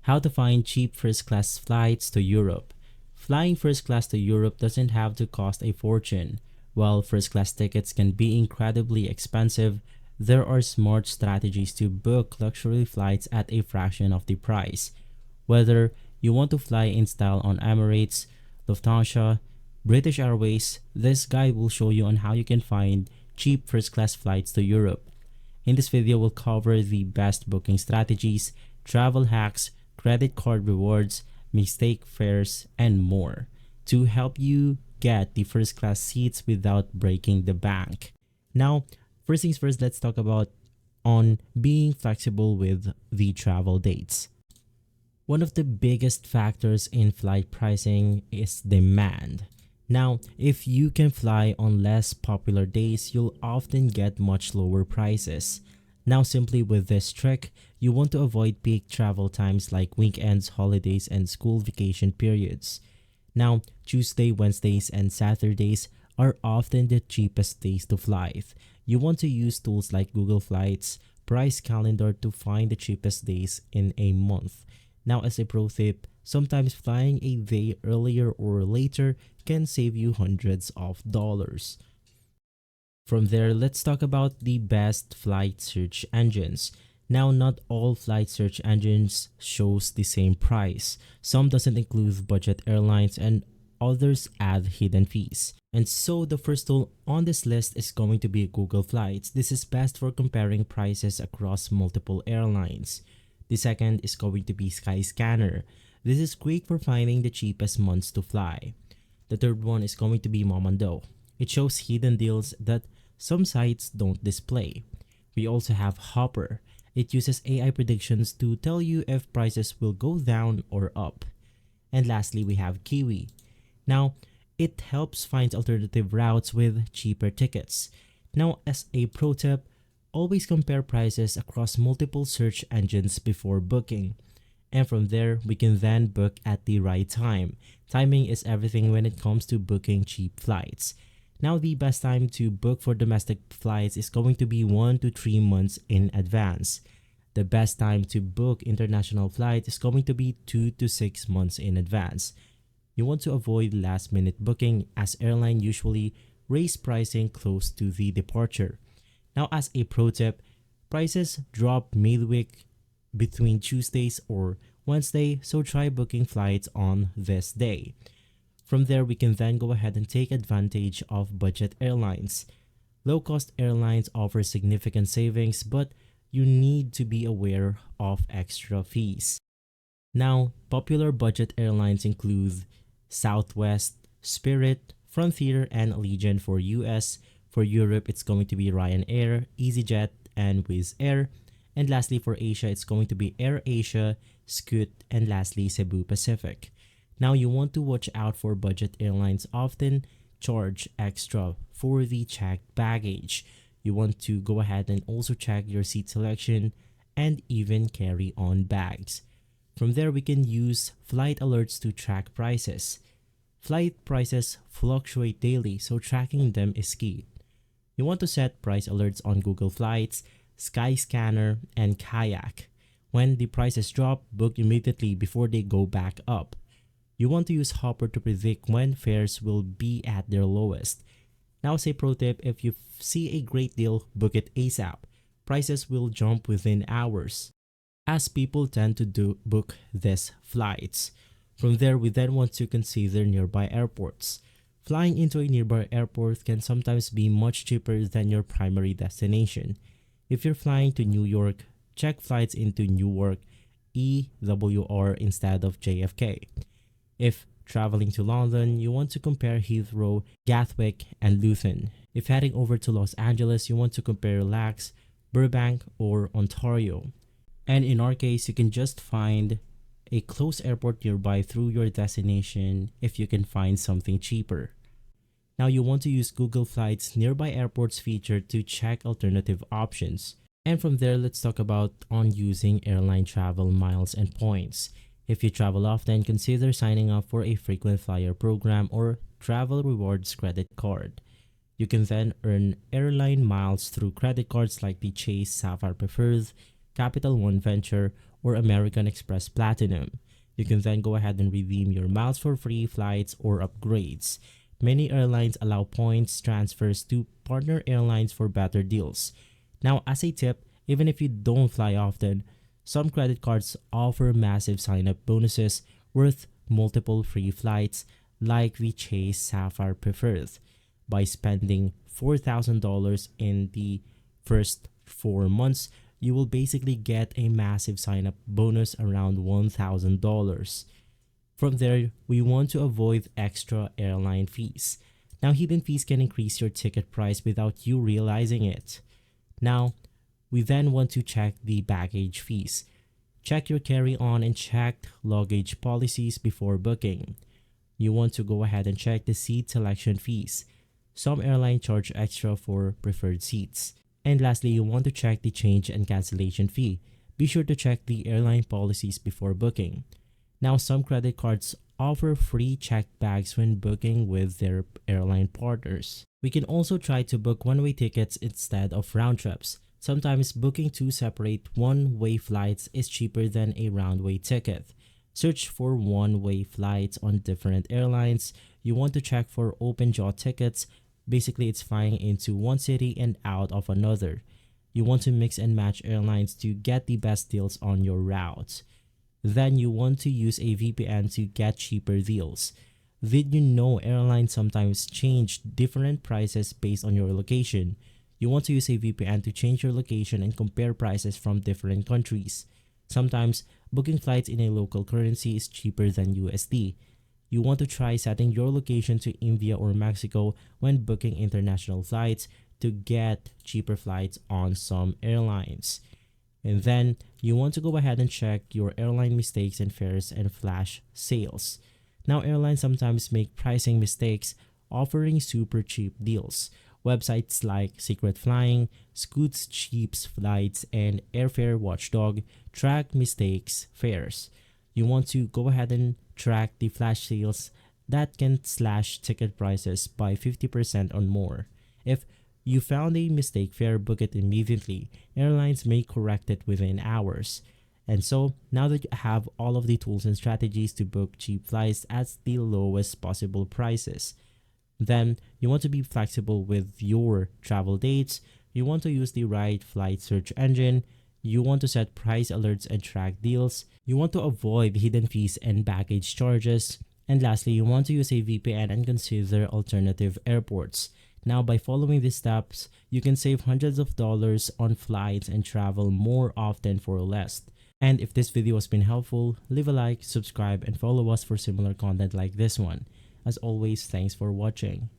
How to find cheap first class flights to Europe. Flying first class to Europe doesn't have to cost a fortune. While first class tickets can be incredibly expensive, there are smart strategies to book luxury flights at a fraction of the price. Whether you want to fly in style on Emirates, Lufthansa, British Airways, this guide will show you on how you can find cheap first class flights to Europe. In this video, we'll cover the best booking strategies, travel hacks, credit card rewards, mistake fares, and more to help you get the first class seats without breaking the bank. Now, first things first, let's talk about on being flexible with the travel dates. One of the biggest factors in flight pricing is demand. Now, if you can fly on less popular days, you'll often get much lower prices. Now, simply with this trick, you want to avoid peak travel times like weekends, holidays, and school vacation periods. Now, Tuesday, Wednesdays, and Saturdays are often the cheapest days to fly. You want to use tools like Google Flights, Price Calendar to find the cheapest days in a month. Now, as a pro tip, sometimes flying a day earlier or later can save you hundreds of dollars. From there, let's talk about the best flight search engines. Now, not all flight search engines shows the same price. Some doesn't include budget airlines and others add hidden fees. And so the first tool on this list is going to be Google Flights. This is best for comparing prices across multiple airlines. The second is going to be Skyscanner. This is great for finding the cheapest months to fly. The third one is going to be Momondo. It shows hidden deals that some sites don't display. We also have Hopper. It uses AI predictions to tell you if prices will go down or up. And lastly, we have Kiwi. Now, it helps find alternative routes with cheaper tickets. Now, as a pro tip, always compare prices across multiple search engines before booking. And from there, we can then book at the right time. Timing is everything when it comes to booking cheap flights. Now, the best time to book for domestic flights is going to be 1 to 3 months in advance. The best time to book international flights is going to be 2 to 6 months in advance. You want to avoid last-minute booking as airlines usually raise pricing close to the departure. Now, as a pro tip, prices drop midweek between Tuesdays or Wednesday, so try booking flights on this day. From there, we can then go ahead and take advantage of budget airlines. Low-cost airlines offer significant savings, but you need to be aware of extra fees. Now, popular budget airlines include Southwest, Spirit, Frontier, and Allegiant for US. For Europe, it's going to be Ryanair, EasyJet, and Wizz Air. And lastly, for Asia, it's going to be AirAsia, Scoot, and lastly, Cebu Pacific. Now, you want to watch out for budget airlines often charge extra for the checked baggage. You want to go ahead and also check your seat selection and even carry on bags. From there, we can use flight alerts to track prices. Flight prices fluctuate daily, so tracking them is key. You want to set price alerts on Google Flights, Skyscanner, and Kayak. When the prices drop, book immediately before they go back up. You want to use Hopper to predict when fares will be at their lowest. Now, as a pro tip, if you see a great deal, book it ASAP. Prices will jump within hours, as people tend to book these flights. From there, we then want to consider nearby airports. Flying into a nearby airport can sometimes be much cheaper than your primary destination. If you're flying to New York, check flights into Newark, EWR instead of JFK. If traveling to London, you want to compare Heathrow, Gatwick, and Luton. If heading over to Los Angeles, you want to compare LAX, Burbank, or Ontario. And in our case, you can just find a close airport nearby through your destination if you can find something cheaper. Now, you want to use Google Flights Nearby Airports feature to check alternative options. And from there, let's talk about on using airline travel miles and points. If you travel often, consider signing up for a frequent flyer program or travel rewards credit card. You can then earn airline miles through credit cards like the Chase Sapphire Preferred, Capital One Venture, or American Express Platinum. You can then go ahead and redeem your miles for free flights or upgrades. Many airlines allow points transfers to partner airlines for better deals. Now, as a tip, even if you don't fly often, some credit cards offer massive sign-up bonuses worth multiple free flights like the Chase Sapphire Preferred. By spending $4,000 in the first 4 months, you will basically get a massive sign-up bonus around $1,000. From there, we want to avoid extra airline fees. Now, hidden fees can increase your ticket price without you realizing it. Now, we then want to check the baggage fees. Check your carry-on and checked luggage policies before booking. You want to go ahead and check the seat selection fees. Some airlines charge extra for preferred seats. And lastly, you want to check the change and cancellation fee. Be sure to check the airline policies before booking. Now, some credit cards offer free checked bags when booking with their airline partners. We can also try to book one-way tickets instead of round trips. Sometimes booking two separate one-way flights is cheaper than a round-way ticket. Search for one-way flights on different airlines. You want to check for open jaw tickets. Basically, it's flying into one city and out of another. You want to mix and match airlines to get the best deals on your route. Then you want to use a VPN to get cheaper deals. Did you know airlines sometimes change different prices based on your location? You want to use a VPN to change your location and compare prices from different countries. Sometimes booking flights in a local currency is cheaper than USD. You want to try setting your location to India or Mexico when booking international flights to get cheaper flights on some airlines. And then you want to go ahead and check your airline mistakes and fares and flash sales. Now, airlines sometimes make pricing mistakes, offering super cheap deals. Websites like Secret Flying, Scoot's Cheap Flights, and Airfare Watchdog track mistakes fares. You want to go ahead and track the flash sales that can slash ticket prices by 50% or more. If you found a mistake fare, book it immediately. Airlines may correct it within hours. And so, now that you have all of the tools and strategies to book cheap flights at the lowest possible prices, then you want to be flexible with your travel dates. You want to use the right flight search engine. You want to set price alerts and track deals. You want to avoid hidden fees and baggage charges. And lastly, you want to use a VPN and consider alternative airports. Now, by following these steps, you can save hundreds of dollars on flights and travel more often for less. And if this video has been helpful, leave a like, subscribe, and follow us for similar content like this one. As always, thanks for watching.